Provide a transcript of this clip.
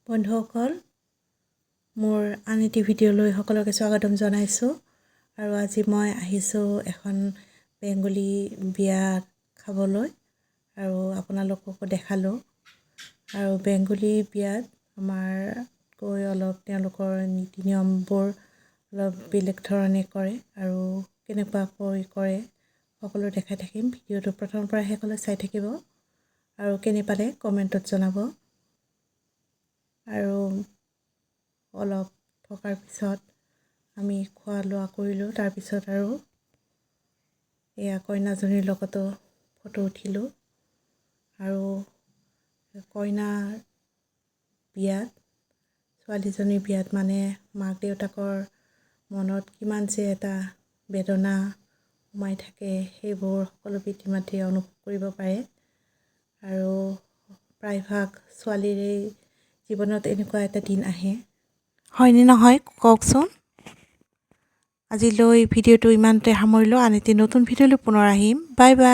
বন্ধুসকল মোৰ আন এটি ভিডিঅ'লৈ সকলোকে স্বাগতম জনাইছোঁ আৰু আজি মই আহিছোঁ এখন বেংগলী বিয়া খাবলৈ আৰু আপোনালোককো দেখালোঁ আৰু বেংগলী বিয়াত আমাৰকৈ অলপ তেওঁলোকৰ নীতি নিয়মবোৰ অলপ বেলেগ ধৰণে কৰে আৰু কেনেকুৱাকৈ কৰে সকলো দেখাই থাকিম। ভিডিঅ'টো প্ৰথমৰ পৰা শেষলৈ চাই থাকিব আৰু কেনে পালে কমেণ্টত জনাব। আৰু অলপ থকাৰ পিছত আমি খোৱা লোৱা কৰিলোঁ। তাৰপিছত আৰু এয়া কইনাজনীৰ লগতো ফটো উঠিলোঁ আৰু কইনাৰ বিয়াত ছোৱালীজনীৰ বিয়াত মানে মাক দেউতাকৰ মনত কিমান যে এটা বেদনা সোমাই থাকে সেইবোৰ সকলো পিতৃ মাতৃয়ে অনুভৱ কৰিব পাৰে আৰু প্ৰায়ভাগ ছোৱালীৰে জীৱনত এনেকুৱা এটা দিন আহে, হয়নে নহয় কওকচোন। আজিলৈ ভিডিঅ'টো ইমানতে সামৰিলোঁ। আন এটি নতুন ভিডিঅ'লৈ পুনৰ আহিম। Bye bye.